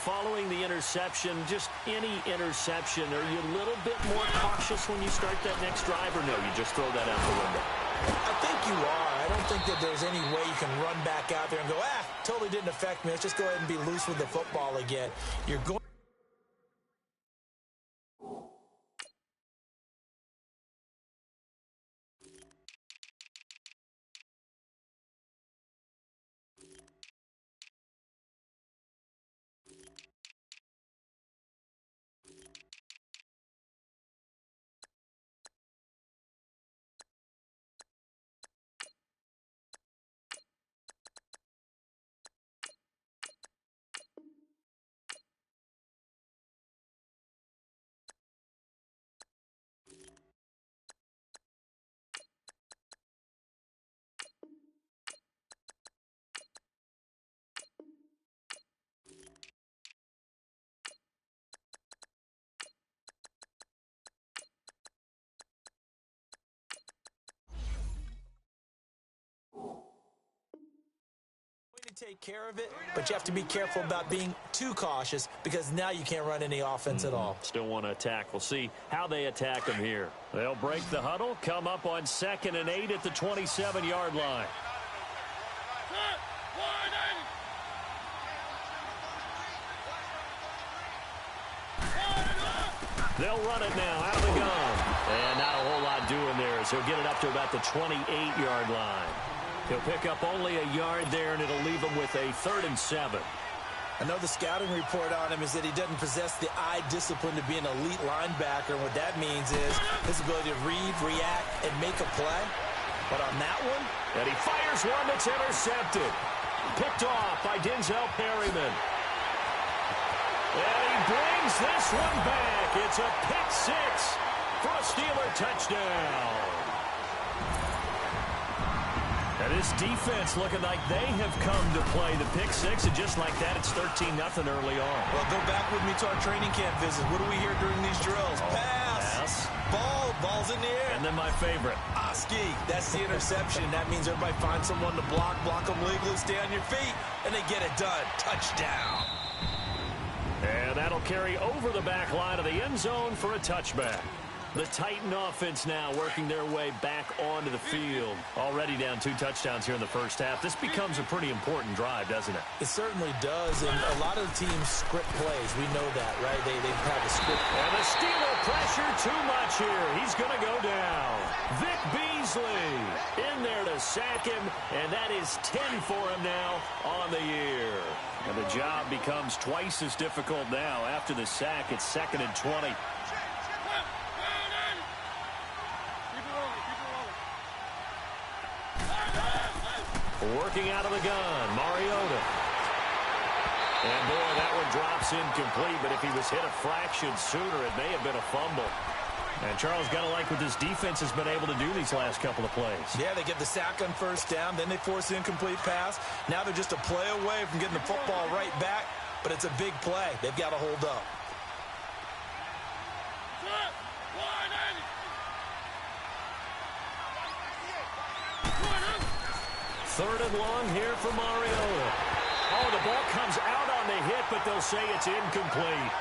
following the interception, just any interception, are you a little bit more cautious when you start that next drive, or no, you just throw that out the window? I think you are. I don't think that there's any way you can run back out there and go, totally didn't affect me. Let's just go ahead and be loose with the football again. You're going. Take care of it, but you have to be careful about being too cautious because now you can't run any offense at all. Still want to attack. We'll see how they attack them here. They'll break the huddle, come up on 2nd and 8 at the 27-yard line. They'll run it now out of the gun. And not a whole lot doing there as he'll get it up to about the 28-yard line. He'll pick up only a yard there, and it'll leave him with a 3rd and 7. I know the scouting report on him is that he doesn't possess the eye discipline to be an elite linebacker. And what that means is his ability to read, react, and make a play. But on that one, and he fires one that's intercepted. Picked off by Denzel Perryman. And he brings this one back. It's a pick 6 for a Steeler touchdown. And this defense looking like they have come to play the pick 6, and just like that, it's 13-0 early on. Well, go back with me to our training camp visit. What do we hear during these drills? Pass. Ball's in the air. And then my favorite. Ski. That's the interception. That means everybody finds someone to block them legally, stay on your feet, and they get it done. Touchdown. And that'll carry over the back line of the end zone for a touchback. The Titan offense now working their way back onto the field. Already down 2 touchdowns here in the first half. This becomes a pretty important drive, doesn't it? It certainly does, and a lot of the teams script plays. We know that, right? They have a script. And the Steeler pressure too much here. He's going to go down. Vic Beasley in there to sack him, and that is 10 for him now on the year. And the job becomes twice as difficult now. After the sack, it's 2nd and 20. Working out of the gun, Mariota. And boy, that one drops incomplete, but if he was hit a fraction sooner, it may have been a fumble. And Charles, got to like what this defense has been able to do these last couple of plays. Yeah, they get the sack on 1st down, then they force the incomplete pass. Now they're just a play away from getting the football right back, but it's a big play. They've got to hold up. Third and long here for Mariota. Oh, the ball comes out on the hit, but they'll say it's incomplete.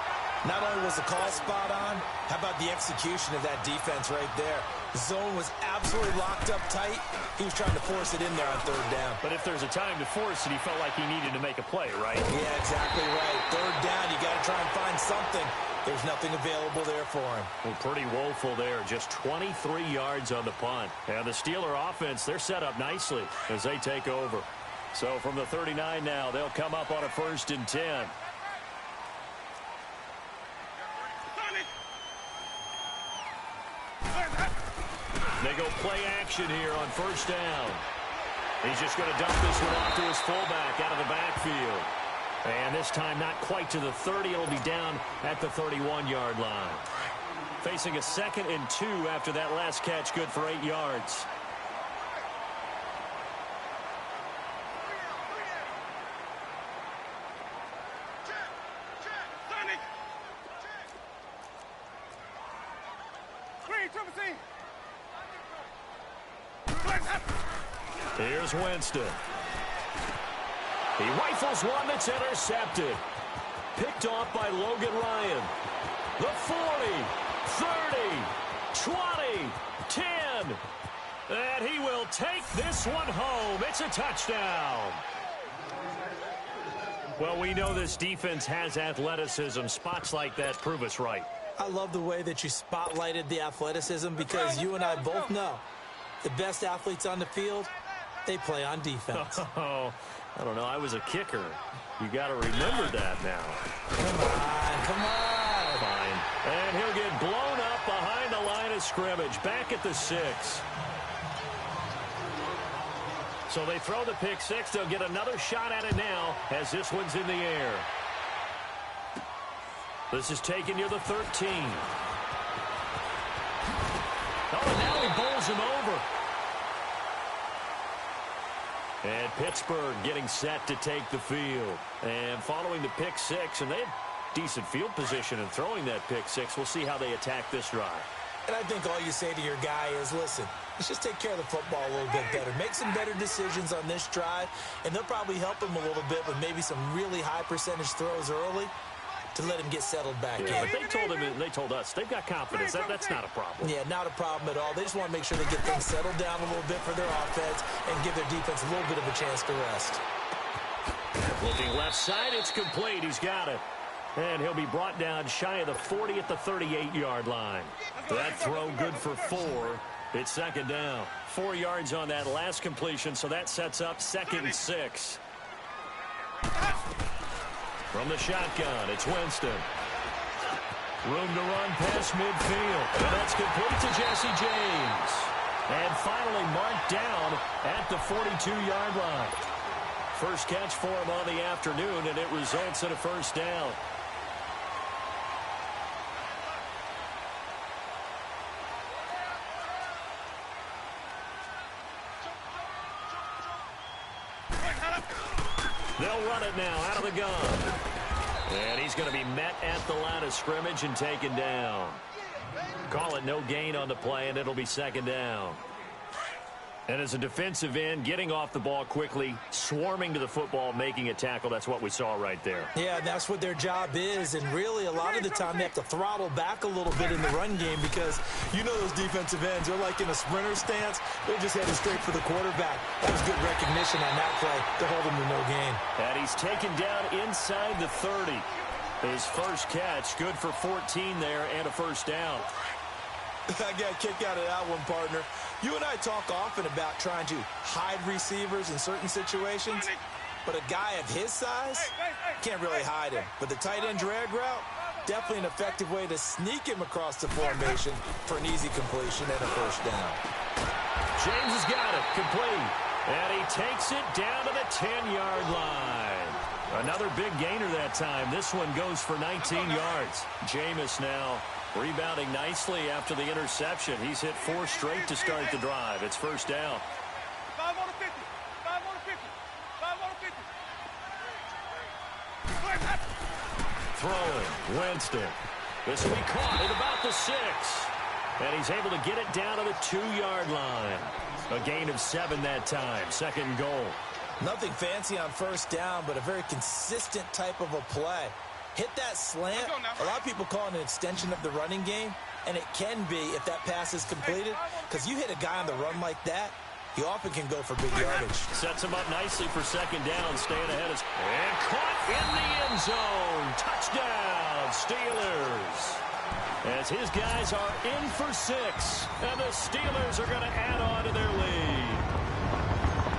Not only was the call spot on, how about the execution of that defense right there? The zone was absolutely locked up tight. He was trying to force it in there on 3rd down. But if there's a time to force it, he felt like he needed to make a play, right? Yeah, exactly right. 3rd down, you got to try and find something. There's nothing available there for him. Well, pretty woeful there. Just 23 yards on the punt. And the Steeler offense, they're set up nicely as they take over. So from the 39 now, they'll come up on a 1st and 10. They go play action here on 1st down. He's just going to dump this one off to his fullback out of the backfield. And this time not quite to the 30. It'll be down at the 31-yard line. Facing a 2nd and 2 after that last catch, good for 8 yards. Here's Winston. He rifles one that's intercepted. Picked off by Logan Ryan. The 40, 30, 20, 10. And he will take this one home. It's a touchdown. Well, we know this defense has athleticism. Spots like that prove us right. I love the way that you spotlighted the athleticism because you and I both know the best athletes on the field, they play on defense. Oh, I don't know. I was a kicker. You got to remember that now. Come on. Fine. And he'll get blown up behind the line of scrimmage. Back at the 6. So they throw the pick 6. They'll get another shot at it now as this one's in the air. This is taken near the 13. Oh, and now he bowls him over. And Pittsburgh getting set to take the field. And following the pick 6, and they had decent field position in throwing that pick 6. We'll see how they attack this drive. And I think all you say to your guy is, listen, let's just take care of the football a little bit better. Make some better decisions on this drive, and they'll probably help him a little bit with maybe some really high percentage throws early to let him get settled back in. But they told us they've got confidence. That's not a problem. Yeah, not a problem at all. They just want to make sure they get things settled down a little bit for their offense and give their defense a little bit of a chance to rest. Looking left side, it's complete. He's got it. And he'll be brought down shy of the 40 at the 38-yard line. That throw good for 4. It's second down. 4 yards on that last completion, so that sets up 2nd and 6. From the shotgun, it's Winston. Room to run past midfield. And that's complete to Jesse James. And finally marked down at the 42-yard line. First catch for him on the afternoon, and it results in a first down. They'll run it now out of the gun. And he's going to be met at the line of scrimmage and taken down. Call it no gain on the play, and it'll be second down. And as a defensive end, getting off the ball quickly, swarming to the football, making a tackle, that's what we saw right there. Yeah, that's what their job is. And really, a lot of the time, they have to throttle back a little bit in the run game because you know those defensive ends, they're like in a sprinter stance. They're just heading straight for the quarterback. That was good recognition on that play to hold him to no gain. And he's taken down inside the 30. His first catch, good for 14 there and a first down. I got a kick out of that one, partner. You and I talk often about trying to hide receivers in certain situations, but a guy of his size can't really hide him. But the tight end drag route, definitely an effective way to sneak him across the formation for an easy completion and a first down. James has got it, complete. And he takes it down to the 10-yard line. Another big gainer that time. This one goes for 19 yards. Jameis now rebounding nicely after the interception. He's hit 4 straight to start the drive. It's first down. 5 on the 50. 5 on the 50. 5 on the 50. Throwing. Winston. This will be caught at about the 6. And he's able to get it down to the 2-yard line. A gain of 7 that time. Second and goal. Nothing fancy on first down, but a very consistent type of a play. Hit that slant. A lot of people call it an extension of the running game, and it can be if that pass is completed, because you hit a guy on the run like that, he often can go for big yardage. Sets him up nicely for second down, staying ahead. And caught in the end zone. Touchdown, Steelers. As his guys are in for 6, and the Steelers are going to add on to their lead.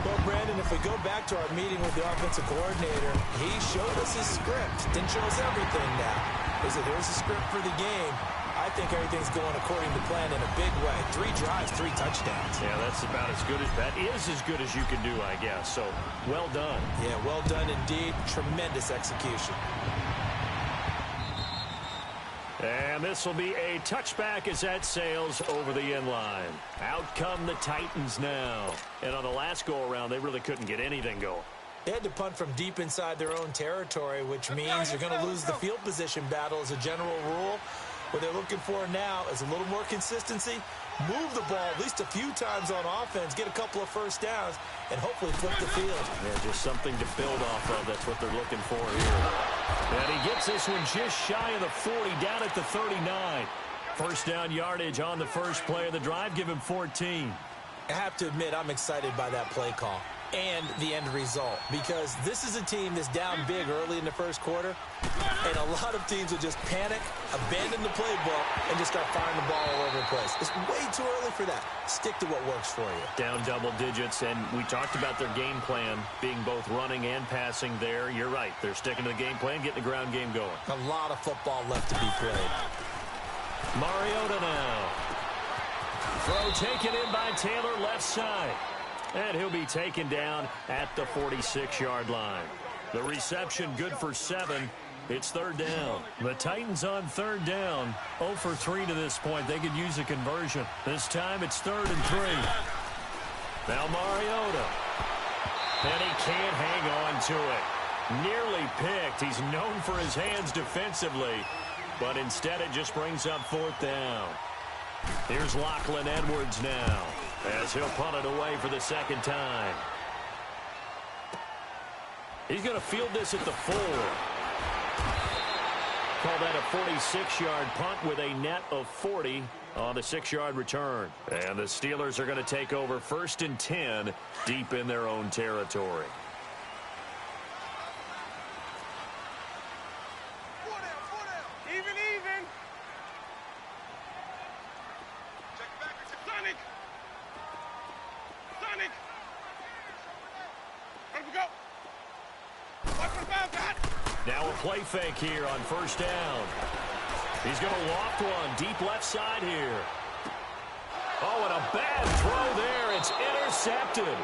Well, Brandon, if we go back to our meeting with the offensive coordinator, he showed us his script. Didn't show us everything now. He said, here's the script for the game. I think everything's going according to plan in a big way. 3 drives, 3 touchdowns. Yeah, that's about as good as you can do, I guess. So, well done. Yeah, well done indeed. Tremendous execution. And this will be a touchback as that sails over the end line. Out come the Titans now. And on the last go-around, they really couldn't get anything going. They had to punt from deep inside their own territory, which means you're going to lose the field position battle as a general rule. What they're looking for now is a little more consistency, move the ball at least a few times on offense, get a couple of first downs, and hopefully flip the field. Yeah, just something to build off of. That's what they're looking for here. And he gets Gets this one just shy of the 40, down at the 39. First down yardage on the first play of the drive. Give him 14. I have to admit, I'm excited by that play call and the end result, because this is a team that's down big early in the first quarter, and a lot of teams will just panic, abandon the playbook, and just start firing the ball all over the place. It's way too early for that. Stick to what works for you. Down double digits, and we talked about their game plan being both running and passing there. You're right. They're sticking to the game plan, getting the ground game going. A lot of football left to be played. Mariota now. Throw taken in by Taylor, left side. And he'll be taken down at the 46-yard line. The reception good for 7. It's third down. The Titans on third down. 0 for 3 to this point. They could use a conversion. This time it's 3rd and 3. Now Mariota. And he can't hang on to it. Nearly picked. He's known for his hands defensively. But instead it just brings up 4th down. Here's Lachlan Edwards now, as he'll punt it away for the second time. He's going to field this at the 4. Call that a 46-yard punt with a net of 40 on the 6-yard return. And the Steelers are going to take over 1st and 10 deep in their own territory. Now a play fake here on first down. He's going to loft one deep left side here. Oh, and a bad throw there. It's intercepted.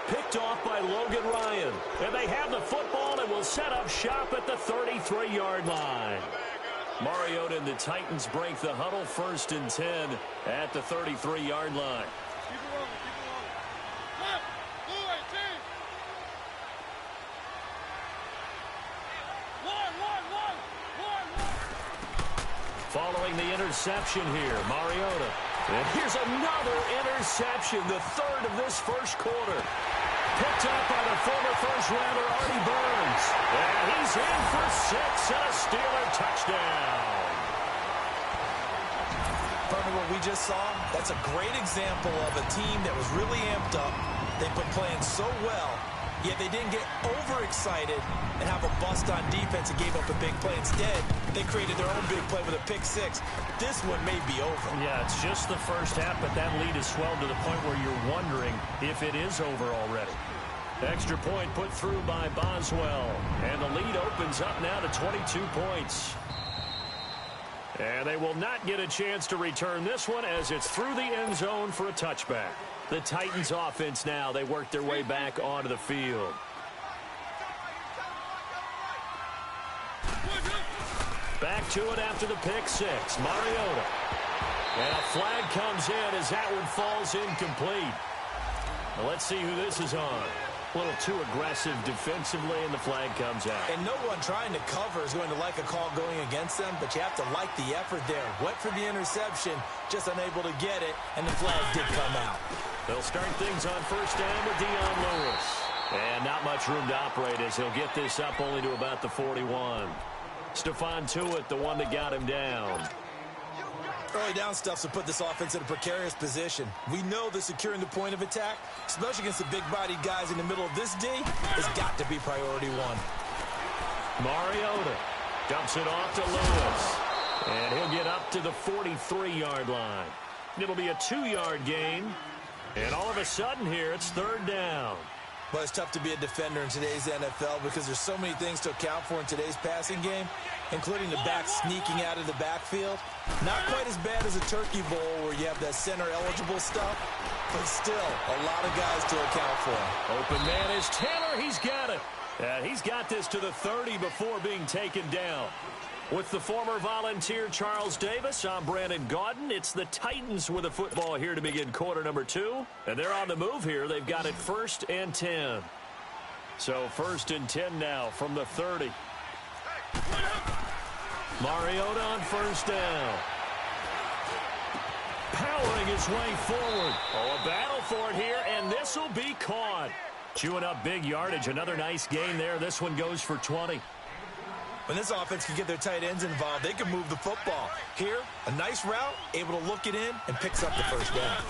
Picked off by Logan Ryan. And they have the football and will set up shop at the 33-yard line. Mariota and the Titans break the huddle, 1st and 10 at the 33-yard line. Following the interception here, Mariota. And here's another interception, the 3rd of this first quarter. Picked up by the former first-rounder, Artie Burns. And he's in for 6 and a Steeler touchdown. From what we just saw, that's a great example of a team that was really amped up. They've been playing so well, yet they didn't get overexcited and have a bust on defense and gave up a big play. Instead, they created their own big play with a pick 6. This one may be over. Yeah, it's just the first half, but that lead is swelled to the point where you're wondering if it is over already. Extra point put through by Boswell. And the lead opens up now to 22 points. And they will not get a chance to return this one as it's through the end zone for a touchback. The Titans offense now, they work their way back onto the field. Back to it after the pick 6. Mariota. And a flag comes in as that one falls incomplete. Now let's see who this is on. A little too aggressive defensively, and the flag comes out. And no one trying to cover is going to like a call going against them, but you have to like the effort there. Went for the interception, just unable to get it, and the flag did come out. They'll start things on first down with Dion Lewis. And not much room to operate as he'll get this up only to about the 41. Stephon Tuitt, the one that got him down. Early down stuffs will put this offense in a precarious position. We know that securing the point of attack, especially against the big-bodied guys in the middle of this D, has got to be priority 1. Mariota dumps it off to Lewis. And he'll get up to the 43-yard line. It'll be a 2-yard gain. And all of a sudden here, it's third down. But it's tough to be a defender in today's NFL because there's so many things to account for in today's passing game, including the back sneaking out of the backfield. Not quite as bad as a turkey bowl where you have that center-eligible stuff, but still a lot of guys to account for. Open man is Taylor. He's got it. He's got this to the 30 before being taken down. With the former Volunteer Charles Davis, I'm Brandon Gaudin. It's the Titans with the football here to begin quarter number 2. And they're on the move here. They've got it 1st and 10. So 1st and 10 now from the 30. Mariota on first down. Powering his way forward. Oh, a battle for it here, and this will be caught. Chewing up big yardage. Another nice gain there. This one goes for 20. When this offense can get their tight ends involved, they can move the football. Here, a nice route, able to look it in, and picks up the first down.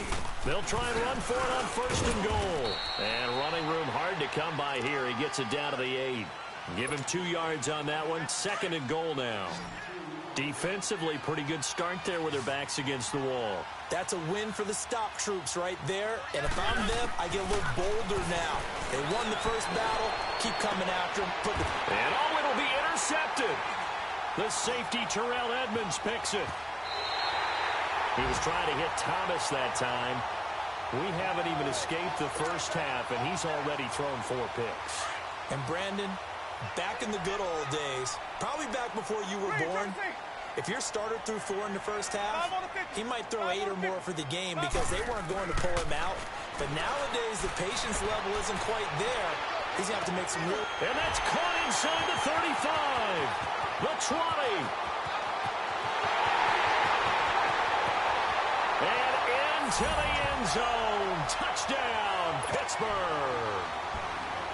They'll try and run for it on 1st and goal. And running room hard to come by here. He gets it down to the 8. Give him 2 yards on that one. 2nd and goal now. Defensively, pretty good start there with their backs against the wall. That's a win for the stop troops right there. And if I'm them, I get a little bolder now. They won the first battle. Keep coming after them. And it'll be intercepted. The safety, Terrell Edmonds, picks it. He was trying to hit Thomas that time. We haven't even escaped the first half, and he's already thrown 4 picks. And Brandon, back in the good old days, probably back before you were born, if your starter threw 4 in the first half, he might throw 8 or more for the game because they weren't going to pull him out. But nowadays, the patience level isn't quite there. He's going to have to make some real... And that's caught inside the 35. The 20. And into the end zone. Touchdown, Pittsburgh.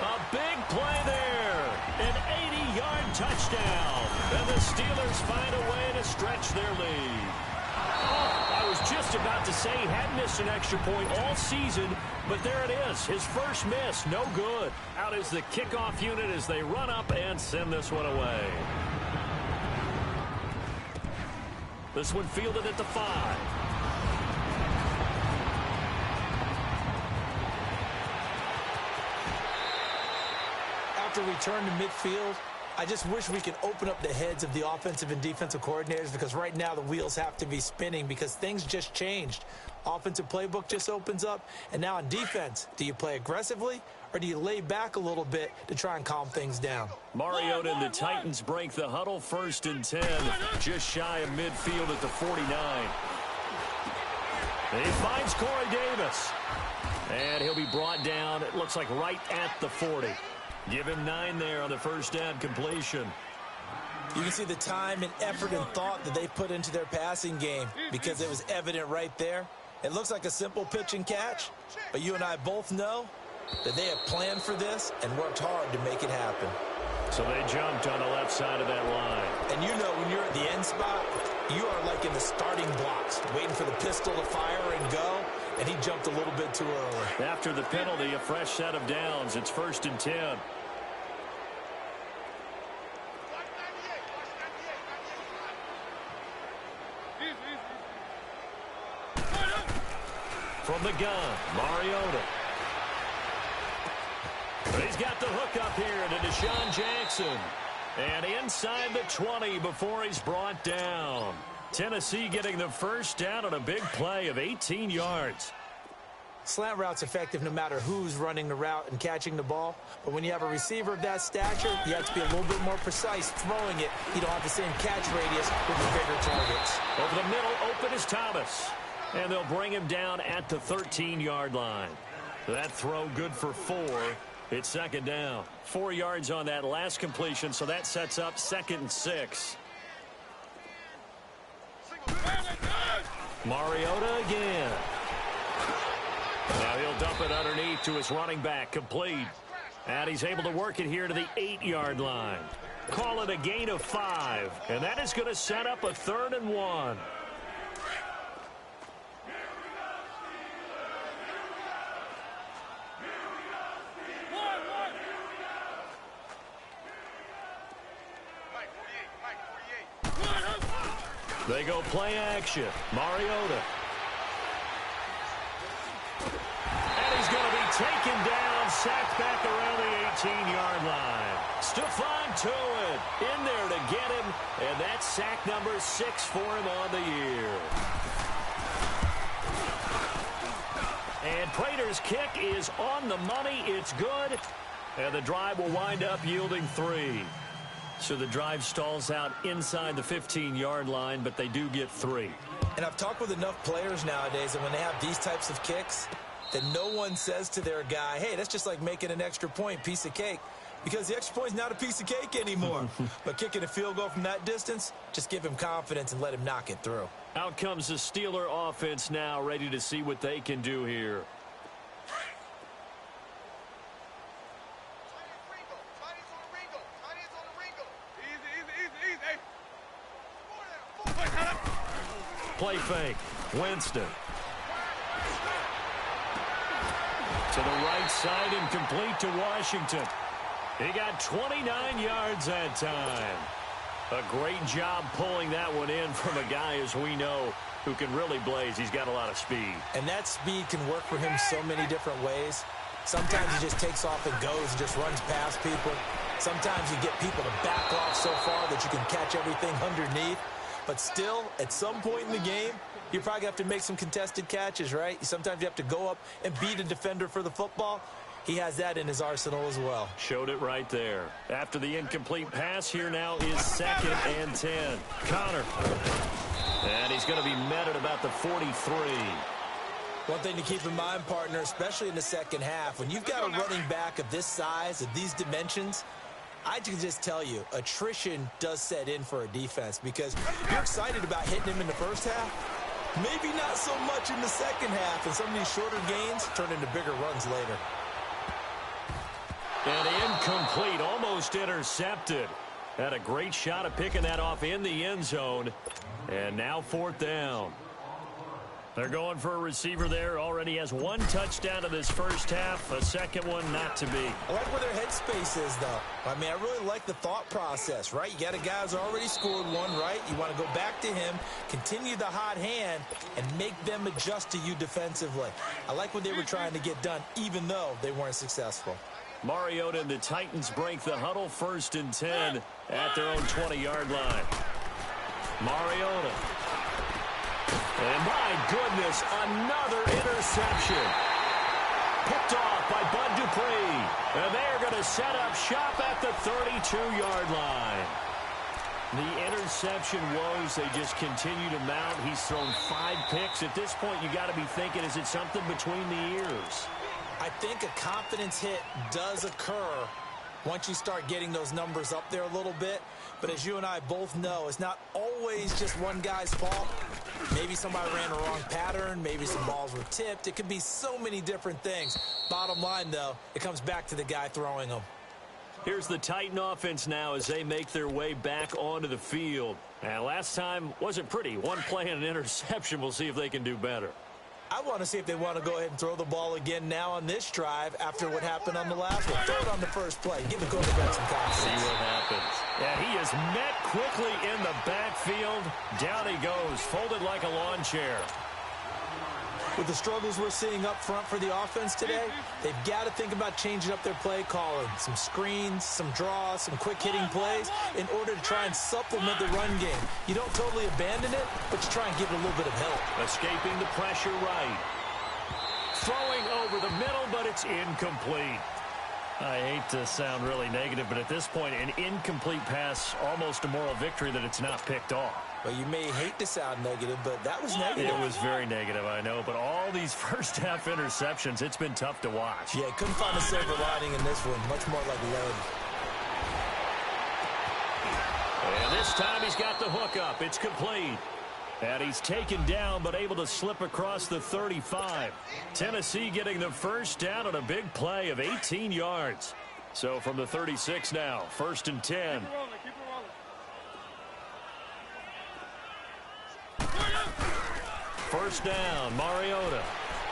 A big play there. An 80-yard touchdown. And the Steelers find a way to stretch their lead. I was just about to say he hadn't missed an extra point all season, but there it is. His first miss, no good. Out is the kickoff unit as they run up and send this one away. This one fielded at the 5. After return to midfield, I just wish we could open up the heads of the offensive and defensive coordinators because right now the wheels have to be spinning because things just changed. Offensive playbook just opens up, and now on defense, do you play aggressively or do you lay back a little bit to try and calm things down? Mariota and the Titans break the huddle 1st and 10, just shy of midfield at the 49. And he finds Corey Davis. And he'll be brought down, it looks like right at the 40. Give him 9 there on the first down completion. You can see the time and effort and thought that they put into their passing game because it was evident right there. It looks like a simple pitch and catch, but you and I both know that they have planned for this and worked hard to make it happen. So they jumped on the left side of that line. And you know when you're at the end spot, you are like in the starting blocks, waiting for the pistol to fire and go, and he jumped a little bit too early. After the penalty, a fresh set of downs. It's 1st and 10. From the gun, Mariota. But he's got the hook up here to Deshaun Jackson. And inside the 20 before he's brought down. Tennessee getting the first down on a big play of 18 yards. Slant route's effective no matter who's running the route and catching the ball. But when you have a receiver of that stature, you have to be a little bit more precise throwing it. You don't have the same catch radius with the bigger targets. Over the middle, open is Thomas. And they'll bring him down at the 13-yard line. That throw good for 4. It's 2nd down. 4 yards on that last completion, so that sets up 2nd and 6. Mariota again. Now he'll dump it underneath to his running back, complete. And he's able to work it here to the 8-yard line. Call it a gain of 5. And that is going to set up a 3rd and 1. They go play action. Mariota. And he's going to be taken down, sacked back around the 18-yard line. Stephon Tuitt in there to get him, and that's sack number 6 for him on the year. And Prater's kick is on the money. It's good, and the drive will wind up yielding 3. So the drive stalls out inside the 15-yard line, but they do get 3. And I've talked with enough players nowadays that when they have these types of kicks, that no one says to their guy, hey, that's just like making an extra point, piece of cake. Because the extra point is not a piece of cake anymore. But kicking a field goal from that distance, just give him confidence and let him knock it through. Out comes the Steeler offense now, ready to see what they can do here. Easy, easy, play fake. Winston. To the right side and complete to Washington. He got 29 yards that time. A great job pulling that one in from a guy, as we know, who can really blaze. He's got a lot of speed. And that speed can work for him so many different ways. Sometimes he just takes off and goes and just runs past people. Sometimes you get people to back off so far that you can catch everything underneath. But still, at some point in the game, you probably have to make some contested catches, right? Sometimes you have to go up and beat a defender for the football. He has that in his arsenal as well. Showed it right there. After the incomplete pass, here now is 2nd and 10. Connor. And he's going to be met at about the 43. One thing to keep in mind, partner, especially in the second half, when you've got a running back of this size, of these dimensions, I can just tell you, attrition does set in for a defense because you're excited about hitting him in the first half. Maybe not so much in the second half, and some of these shorter gains turn into bigger runs later. And incomplete, almost intercepted. Had a great shot at picking that off in the end zone. And now 4th down. They're going for a receiver there. Already has 1 touchdown in this first half. A second one not to be. I like where their headspace is, though. I mean, I really like the thought process, right? You got a guy who's already scored one, right? You want to go back to him, continue the hot hand, and make them adjust to you defensively. I like what they were trying to get done, even though they weren't successful. Mariota and the Titans break the huddle. 1st and 10 at their own 20-yard line. Mariota. And my goodness, another interception. Picked off by Bud Dupree. And they're going to set up shop at the 32-yard line. The interception woes, they just continue to mount. He's thrown 5 picks. At this point, you got to be thinking, is it something between the ears? I think a confidence hit does occur once you start getting those numbers up there a little bit. But as you and I both know, it's not always just one guy's fault. Maybe somebody ran a wrong pattern. Maybe some balls were tipped. It could be so many different things. Bottom line, though, it comes back to the guy throwing them. Here's the Titan offense now as they make their way back onto the field. And last time wasn't pretty. One play and an interception. We'll see if they can do better. I want to see if they want to go ahead and throw the ball again now on this drive after what happened on the last one. Throw it on the first play. Give the quarterback some confidence. See what happens. And he is met quickly in the backfield. Down he goes, folded like a lawn chair. With the struggles we're seeing up front for the offense today, they've got to think about changing up their play calling. Some screens, some draws, some quick-hitting plays in order to try and supplement the run game. You don't totally abandon it, but you try and give it a little bit of help. Escaping the pressure right. Throwing over the middle, but it's incomplete. I hate to sound really negative, but at this point, an incomplete pass, almost a moral victory that it's not picked off. Well, you may hate to sound negative, but that was negative. It was very negative, I know. But all these first-half interceptions, it's been tough to watch. Yeah, couldn't find a silver lining in this one. Much more like lead. And this time he's got the hook up. It's complete. And he's taken down, but able to slip across the 35. Tennessee getting the first down on a big play of 18 yards. So from the 36 now, 1st and 10. First down, Mariota.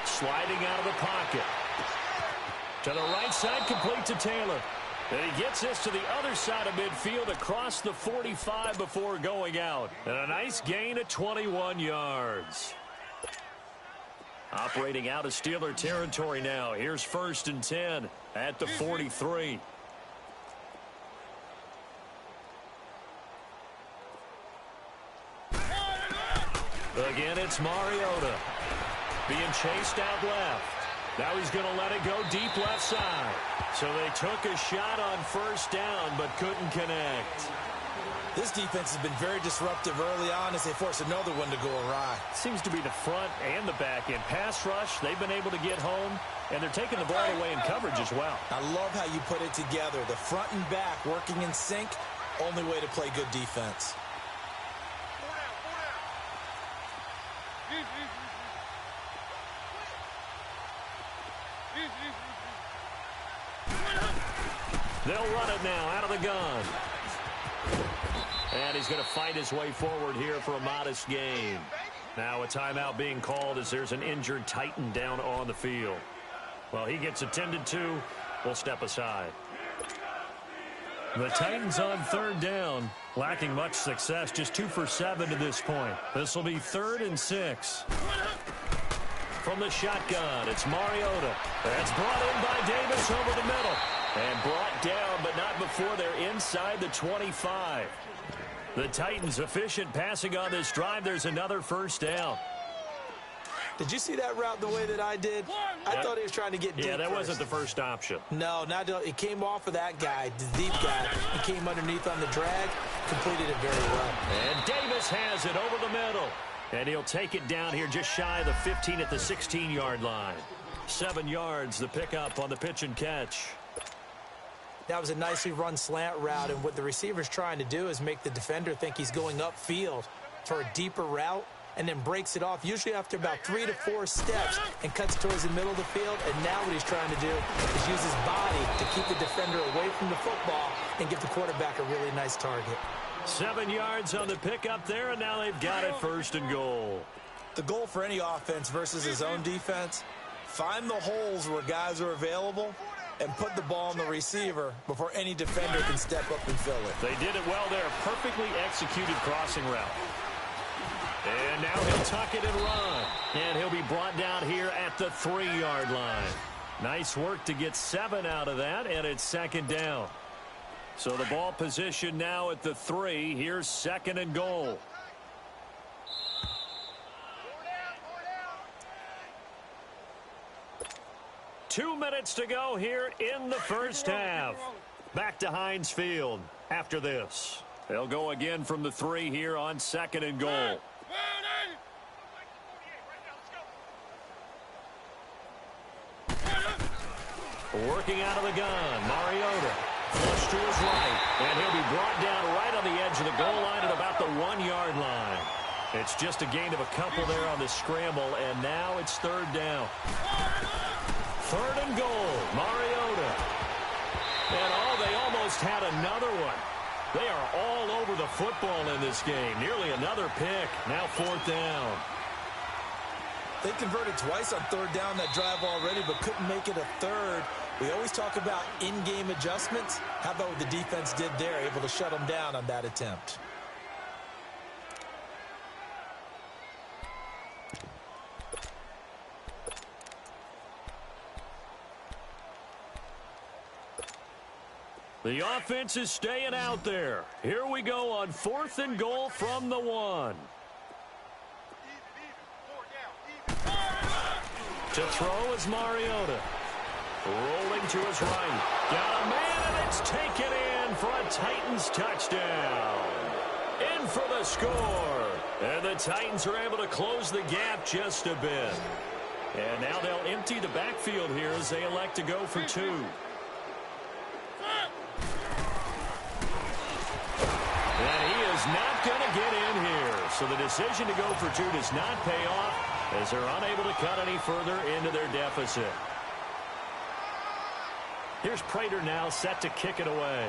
Sliding out of the pocket. To the right side, complete to Taylor. And he gets this to the other side of midfield across the 45 before going out. And a nice gain of 21 yards. Operating out of Steeler territory now. Here's 1st and 10 at the 43. Again, it's Mariota. Being chased out left. Now he's going to let it go deep left side. So they took a shot on first down, but couldn't connect. This defense has been very disruptive early on as they force another one to go awry. Seems to be the front and the back end. Pass rush, they've been able to get home, and they're taking the ball away in coverage as well. I love how you put it together. The front and back working in sync, only way to play good defense. They'll run it now out of the gun. And he's going to fight his way forward here for a modest gain. Now a timeout being called as there's an injured Titan down on the field. Well, he gets attended to. We'll step aside. The Titans on third down, lacking much success, just 2 for 7 to this point. This will be 3rd and 6. From the shotgun, it's Mariota. That's brought in by Davis over the middle. And brought down, but not before they're inside the 25. The Titans efficient passing on this drive. There's another first down. Did you see that route the way that I did? I thought he was trying to get deep. Yeah, that wasn't the first option. No, it came off of that guy, the deep guy. He came underneath on the drag, completed it very well. And Davis has it over the middle. And he'll take it down here just shy of the 15 at the 16-yard line. 7 yards, the pickup on the pitch and catch. That was a nicely run slant route, and what the receiver's trying to do is make the defender think he's going upfield for a deeper route, and then breaks it off, usually after about 3 to 4 steps, and cuts towards the middle of the field. And now what he's trying to do is use his body to keep the defender away from the football and give the quarterback a really nice target. 7 yards on the pickup there, and now they've got it 1st and goal. The goal for any offense versus his own defense, find the holes where guys are available and put the ball on the receiver before any defender can step up and fill it. They did it well there. Perfectly executed crossing route. And now he'll tuck it and run. And he'll be brought down here at the 3-yard line. Nice work to get 7 out of that, and it's 2nd down. So the ball position now at the 3. Here's 2nd and goal. Two minutes to go here in the first half. Back to Heinz Field after this. They'll go again from the 3 here on 2nd and goal. Working out of the gun, Mariota. Flush to his right, and he'll be brought down right on the edge of the goal line at about the 1-yard line. It's just a gain of a couple there on the scramble, and now it's 3rd down. 3rd and goal, Mariota. And they almost had another one. They are all over the football in this game. Nearly another pick. Now 4th down. They converted twice on 3rd down that drive already, but couldn't make it a 3rd. We always talk about in-game adjustments. How about what the defense did there, able to shut them down on that attempt? The offense is staying out there. Here we go on 4th and goal from the 1. To throw is Mariota. Rolling to his right. Got a man, and it's taken in for a Titans touchdown. In for the score. And the Titans are able to close the gap just a bit. And now they'll empty the backfield here as they elect to go for 2. And he is not going to get in here. So the decision to go for 2 does not pay off as they're unable to cut any further into their deficit. Here's Prater now set to kick it away.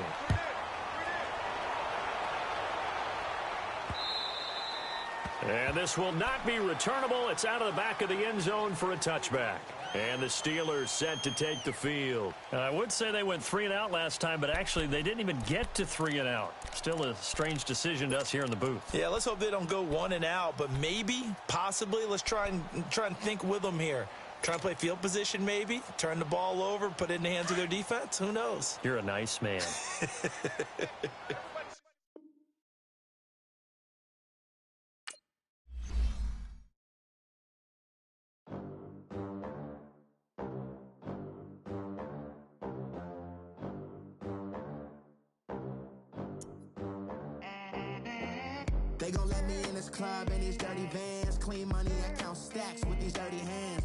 And this will not be returnable. It's out of the back of the end zone for a touchback. And the Steelers set to take the field. I would say they went 3 and out last time, but actually they didn't even get to 3 and out. Still a strange decision to us here in the booth. Yeah, let's hope they don't go 1 and out, but maybe, possibly, let's try and think with them here. Try and play field position maybe, turn the ball over, put it in the hands of their defense. Who knows? You're a nice man. They gon' let me in this club in these dirty vans. Clean money, I count stacks with these dirty hands.